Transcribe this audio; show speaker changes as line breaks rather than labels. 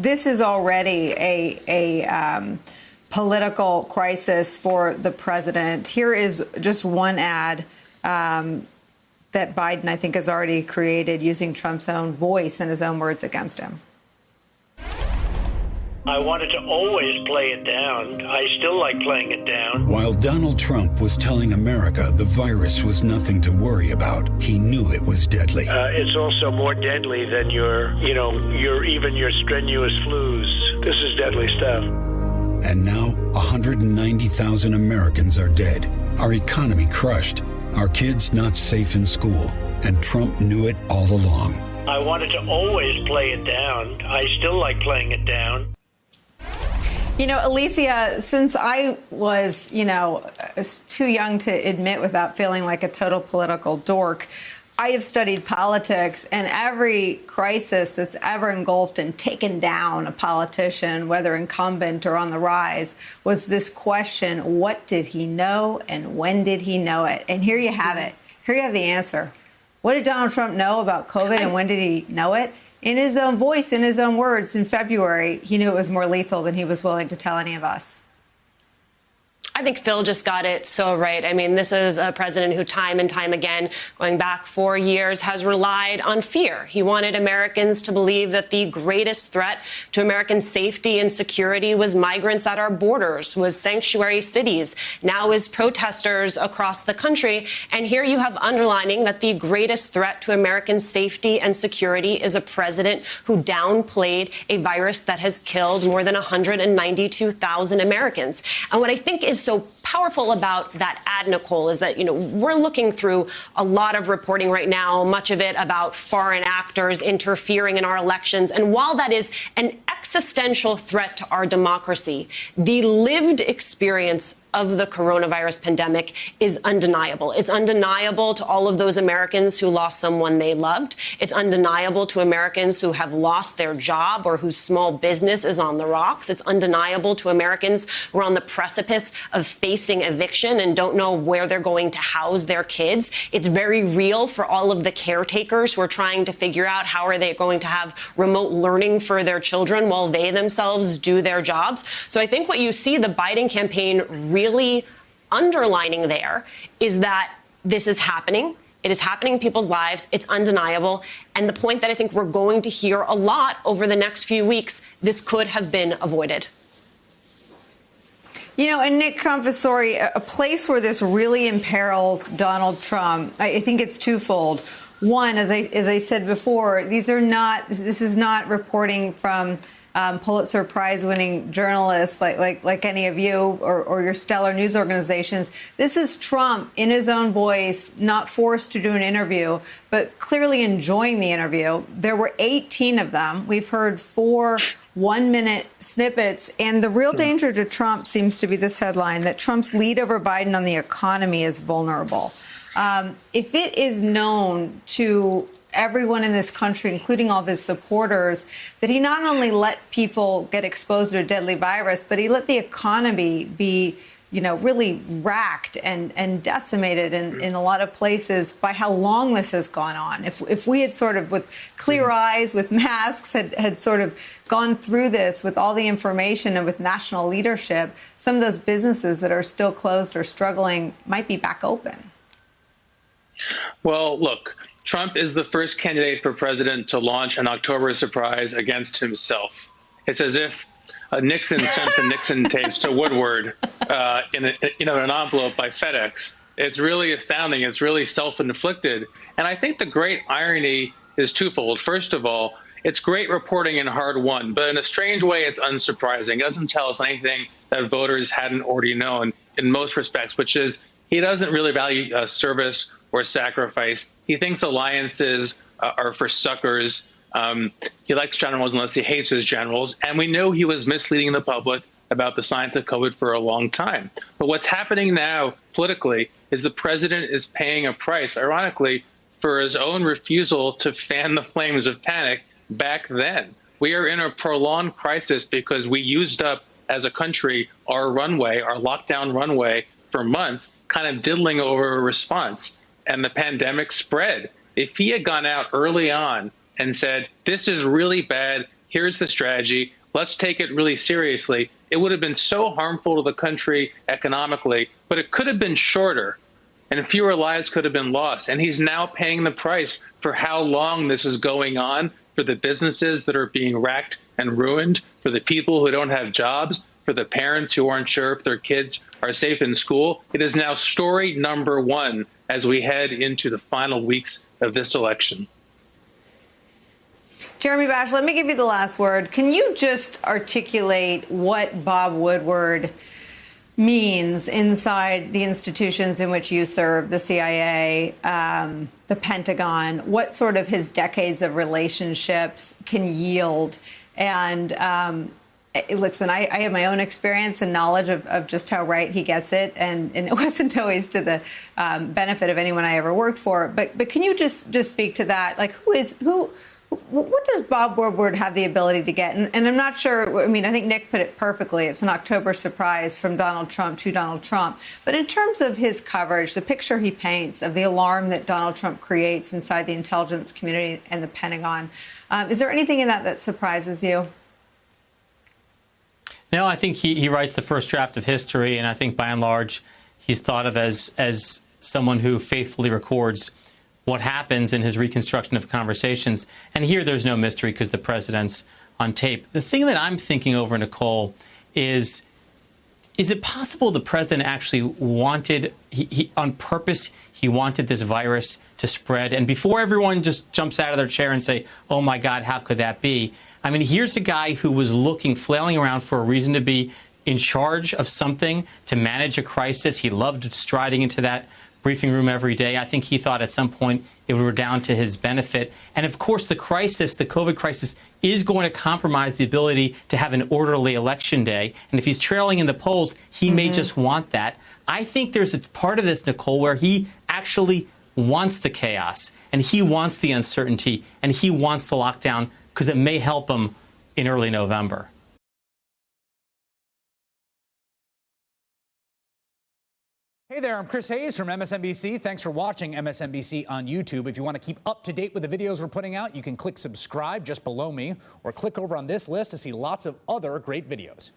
this is already a political crisis for the president. Here is just one ad that Biden, I think, has already created using Trump's own voice and his own words against him.
I wanted to always play it down. I still like playing it down.
While Donald Trump was telling America the virus was nothing to worry about, he knew it was deadly.
It's also more deadly than your strenuous flus. This is deadly stuff.
And now, 190,000 Americans are dead. Our economy crushed. Our kids not safe in school. And Trump knew it all along.
I wanted to always play it down. I still like playing it down.
You know, Alicia, since I was, too young to admit without feeling like a total political dork, I have studied politics, and every crisis that's ever engulfed and taken down a politician, whether incumbent or on the rise, was this question: what did he know and when did he know it? And here you have it. Here you have the answer. What did Donald Trump know about COVID and when did he know it? In his own voice, in his own words, in February, he knew it was more lethal than he was willing to tell any of us.
I think Phil just got it so right. I mean, this is a president who time and time again, going back 4 years, has relied on fear. He wanted Americans to believe that the greatest threat to American safety and security was migrants at our borders, was sanctuary cities, now is protesters across the country. And here you have underlining that the greatest threat to American safety and security is a president who downplayed a virus that has killed more than 192,000 Americans. And what I think is so powerful about that ad, Nicolle, is that, we're looking through a lot of reporting right now, much of it about foreign actors interfering in our elections. And while that is an existential threat to our democracy, the lived experience of the coronavirus pandemic is undeniable. It's undeniable to all of those Americans who lost someone they loved. It's undeniable to Americans who have lost their job or whose small business is on the rocks. It's undeniable to Americans who are on the precipice of facing eviction and don't know where they're going to house their kids. It's very real for all of the caretakers who are trying to figure out how are they going to have remote learning for their children while they themselves do their jobs. So I think what you see the Biden campaign really underlining there is that this is happening. It is happening in people's lives. It's undeniable. And the point that I think we're going to hear a lot over the next few weeks, this could have been avoided.
And Nick Confessori, a place where this really imperils Donald Trump, I think it's twofold. One, as I said before, this is not reporting from Pulitzer Prize-winning journalists like any of you or your stellar news organizations. This is Trump in his own voice, not forced to do an interview, but clearly enjoying the interview. There were 18 of them. We've heard 4 one-minute snippets. And the real danger to Trump seems to be this headline, that Trump's lead over Biden on the economy is vulnerable. If it is known to everyone in this country, including all of his supporters, that he not only let people get exposed to a deadly virus, but he let the economy be, really racked and decimated in a lot of places by how long this has gone on. If we had sort of, with clear eyes, with masks, had sort of gone through this with all the information and with national leadership, some of those businesses that are still closed or struggling might be back open.
Well, look, Trump is the first candidate for president to launch an October surprise against himself. It's as if Nixon sent the Nixon tapes to Woodward in an envelope by FedEx. It's really astounding. It's really self-inflicted. And I think the great irony is twofold. First of all, it's great reporting and hard won, but in a strange way, it's unsurprising. It doesn't tell us anything that voters hadn't already known in most respects, which is he doesn't really value service or sacrifice. He thinks alliances are for suckers. He likes generals unless he hates his generals. And we know he was misleading the public about the science of COVID for a long time. But what's happening now politically is the president is paying a price, ironically, for his own refusal to fan the flames of panic back then. We are in a prolonged crisis because we used up, as a country, our runway, our lockdown runway, for months, kind of diddling over a response. And the pandemic spread. If he had gone out early on and said, this is really bad, here's the strategy. Let's take it really seriously. It would have been so harmful to the country economically, but it could have been shorter and fewer lives could have been lost. And he's now paying the price for how long this is going on, for the businesses that are being racked and ruined, for the people who don't have jobs, for the parents who aren't sure if their kids are safe in school. It is now story number one as we head into the final weeks of this election.
Jeremy Bash, let me give you the last word. Can you just articulate what Bob Woodward means inside the institutions in which you serve, the CIA, the Pentagon, what sort of his decades of relationships can yield? And listen, I have my own experience and knowledge of just how right he gets it, and it wasn't always to the benefit of anyone I ever worked for. But can you just speak to that? Like, what does Bob Woodward have the ability to get? And I'm not sure. I mean, I think Nick put it perfectly. It's an October surprise from Donald Trump to Donald Trump. But in terms of his coverage, the picture he paints of the alarm that Donald Trump creates inside the intelligence community and the Pentagon, is there anything in that surprises you?
No, I think he writes the first draft of history, and I think by and large he's thought of as someone who faithfully records what happens in his reconstruction of conversations. And here there's no mystery because the president's on tape. The thing that I'm thinking over, Nicolle, is it possible the president actually wanted, he on purpose, he wanted this virus to spread? And before everyone just jumps out of their chair and say, oh my God, how could that be? I mean, here's a guy who was flailing around for a reason to be in charge of something, to manage a crisis. He loved striding into that briefing room every day. I think he thought at some point it would redound to his benefit. And of course, the crisis, the COVID crisis, is going to compromise the ability to have an orderly election day. And if he's trailing in the polls, he may just want that. I think there's a part of this, Nicolle, where he actually wants the chaos, and he wants the uncertainty, and he wants the lockdown because it may help him in early November.
Hey there, I'm Chris Hayes from MSNBC. Thanks for watching MSNBC on YouTube. If you want to keep up to date with the videos we're putting out, you can click subscribe just below me, or click over on this list to see lots of other great videos.